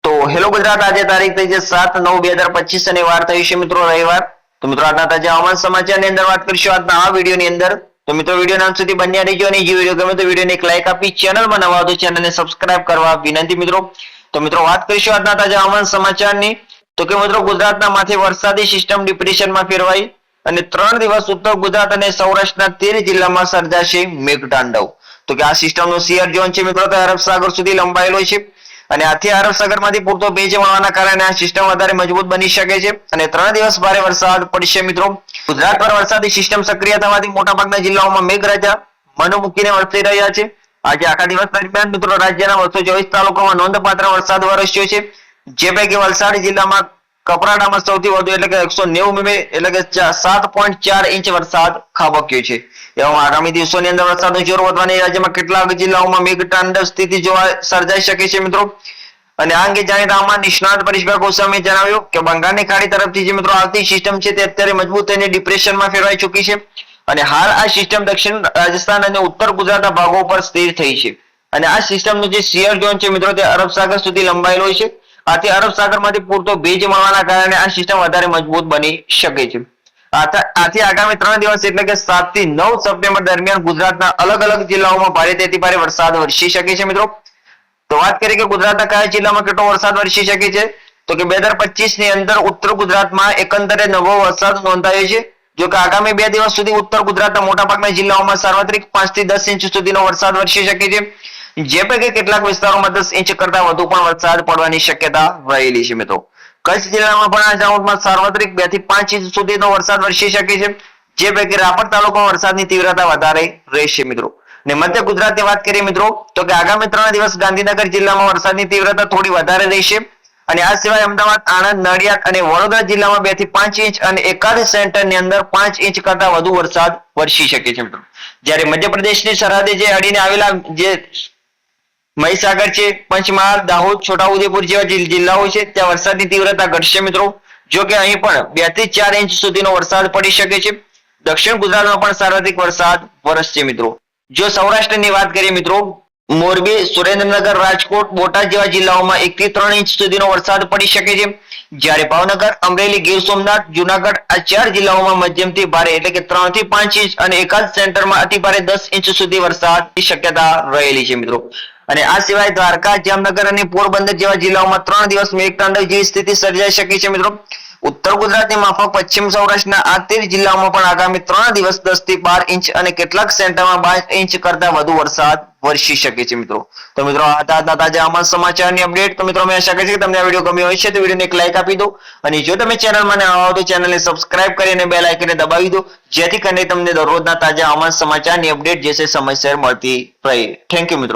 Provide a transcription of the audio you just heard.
તો હેલો ગુજરાત, આજે તારીખ થઈ છે 7/9/2025 અને વાર થઈ છે મિત્રો રવિવાર। તો મિત્રો આજના તાજા હવામાન સમાચારની અંદર વાત કરીશું આજના આ વિડીયોની અંદર। તો મિત્રો વિડીયો નામ સુધી બન્યા રહેજો અને જે વિડીયો ગમે તો વિડીયોને એક લાઈક આપી ચેનલમાં નવા હો તો ચેનલને સબસ્ક્રાઇબ કરવા વિનંતી મિત્રો। તો મિત્રો વાત કરીશું આજના તાજા હવામાન સમાચારની। તો કે મિત્રો ગુજરાતના માથે વરસાદી સિસ્ટમ ડિપ્રેશનમાં ફેરવાઈ અને 3 દિવસ ઉત્તર ગુજરાત અને સૌરાષ્ટ્રના 13 જિલ્લામાં સર્જાશે મેઘતાંડવ। તો કે આ સિસ્ટમનો શિયર ઝોન છે મિત્રો તે અરબ સાગર સુધી લંબાયેલો છે અને આથી અરબ સાગરમાંથી પૂરતો ભેજ મળવાના કારણે આ સિસ્ટમ વધારે મજબૂત બની શકે છે અને 3 દિવસ ભારે વરસાદ પડશે મિત્રો। ગુજરાત પર વરસાદી સિસ્ટમ સક્રિય થવાથી મોટાભાગના જિલ્લાઓમાં મેઘરાજા મન મૂકીને વરસી રહ્યા છે। આજે આખા દિવસ દરમિયાન મિત્રો રાજ્યના 224 તાલુકામાં નોંધપાત્ર વરસાદ વરસ્યો છે, જે પૈકી વલસાડ જિલ્લામાં કપરાડામાં સૌથી વધુ એટલે કે 190 મીમી એટલે કે 7.4 ઇંચ વરસાદ ખાબક્યો છે। એવામાં આગામી દિવસોની અંદર વરસાદનું જોર વધવાની રાજ્યમાં કેટલાક જિલ્લાઓમાં મેઘતાંડવ સ્થિતિ જોવા સર્જાઈ શકે છે મિત્રો। અને આ અંગે જાણીતા હવામાન નિષ્ણાત પરેશભાઈ ગોસ્વામીએ જણાવ્યું કે બંગાળની ખાડી તરફથી જે મિત્રો આવતી સિસ્ટમ છે તે અત્યારે મજબૂત થઈને ડિપ્રેશનમાં ફેરવાઈ ચૂકી છે અને હાલ આ સિસ્ટમ દક્ષિણ રાજસ્થાન અને ઉત્તર ગુજરાતના ભાગો પર સ્થિર થઈ છે અને આ સિસ્ટમનો જે શિયર ઝોન છે મિત્રો તે અરબ સાગર સુધી લંબાયેલો છે। આથી અરબ સાગરમાંથી પૂરતો ભેજ મળવાના કારણે આ સિસ્ટમ વધારે મજબૂત બની શકે છે। આથી આગામી 3 દિવસ એટલે કે 7 થી 9 સપ્ટેમ્બર દરમિયાન ગુજરાતના અલગ અલગ જિલ્લાઓમાં ભારેથી ભારે વરસાદ વરસી શકે છે મિત્રો। તો વાત કરીએ કે ગુજરાતના કયા જિલ્લામાં કેટલો વરસાદ વરસી શકે છે, તો કે 2025 ની અંદર ઉત્તર ગુજરાતમાં એકંદરે નવો વરસાદ નોંધાયો છે। જો કે આગામી 2 દિવસ સુધી ઉત્તર ગુજરાતના મોટાભાગના જિલ્લાઓમાં સાર્વત્રિક 5 થી 10 ઇંચ સુધીનો વરસાદ વરસી શકે છે, જે પૈકી કેટલાક વિસ્તારોમાં 10 ઇંચ કરતા વધુ પણ વરસાદ પડવાની શક્યતા રહેલી છે મિત્રો। કચ્છ જિલ્લામાં પણ આ રાઉન્ડમાં સાર્વત્રિક 2 થી 5 ઇંચ સુધીનો વરસાદ વરસી શકે છે, જે પૈકી રાપર તાલુકામાં વરસાદની તીવ્રતા વધારે રહેશે મિત્રો। ને મધ્ય ગુજરાતની વાત કરીએ મિત્રો તો કે આગામી 3 દિવસ ગાંધીનગર જિલ્લામાં વરસાદની તીવ્રતા થોડી વધારે રહેશે અને આ સિવાય અમદાવાદ, આણંદ, નડિયાદ અને વડોદરા જિલ્લામાં 2 થી 5 ઇંચ અને એકાદ સેન્ટરની અંદર 5 ઇંચ કરતા વધુ વરસાદ વરસી શકે છે મિત્રો। જ્યારે મધ્યપ્રદેશની સરહદે જે અડીને આવેલા જે મહીસાગર છે, પંચમહાલ, દાહોદ, છોટાઉદેપુર જેવા જિલ્લાઓ છે ત્યાં વરસાદની તીવ્રતા ઘટશે મિત્રો। જો કે અહીં પણ 2 થી 4 ઇંચ સુધીનો વરસાદ પડી શકે છે। દક્ષિણ ગુજરાતમાં પણ સાર્વત્રિક વરસાદ વરસશે મિત્રો। જો સૌરાષ્ટ્રની વાત કરીએ મિત્રો, મોરબી, સુરેન્દ્રનગર, રાજકોટ, બોટાદ જેવા જિલ્લાઓમાં 1 થી 3 ઇંચ સુધીનો વરસાદ પડી શકે છે, જ્યારે ભાવનગર, અમરેલી, ગીર સોમનાથ, જુનાગઢ આ 4 જિલ્લાઓમાં મધ્યમથી ભારે એટલે કે 3 થી 5 ઇંચ અને એકાદ સેન્ટરમાં અતિ ભારે 10 ઇંચ સુધી વરસાદની શક્યતા રહેલી છે મિત્રો। અને આ સિવાય દ્વારકા, જામનગર અને પોરબંદર જેવા જિલ્લાઓમાં 3 દિવસ મેઘતાંડવ જેવી સ્થિતિ સર્જાઈ શકે છે મિત્રો। ઉત્તર ગુજરાતની માફક પશ્ચિમ સૌરાષ્ટ્રના આ 13 જિલ્લાઓમાં પણ આગામી 3 દિવસ 10 થી 12 ઇંચ અને કેટલાક સેન્ટરમાં 12 ઇંચ કરતા વધુ વરસાદ વરસી શકે છે મિત્રો। તો મિત્રો આ હતા તાજા હવામાન સમાચારની અપડેટ। તો મિત્રો મેં આશા કરી છે કે તમને આ વિડીયો ગમ્યો હશે તો વિડીયોને એક લાઈક આપી દો અને જો તમે ચેનલમાં નવા હો તો ચેનલને સબસ્ક્રાઇબ કરી અને બેલ આઇકનને દબાવી દો, જેથી કરીને તમને દરરોજના તાજા હવામાન સમાચારની અપડેટ જે છે સમયસર મળતી રહે। થેન્ક યુ મિત્રો।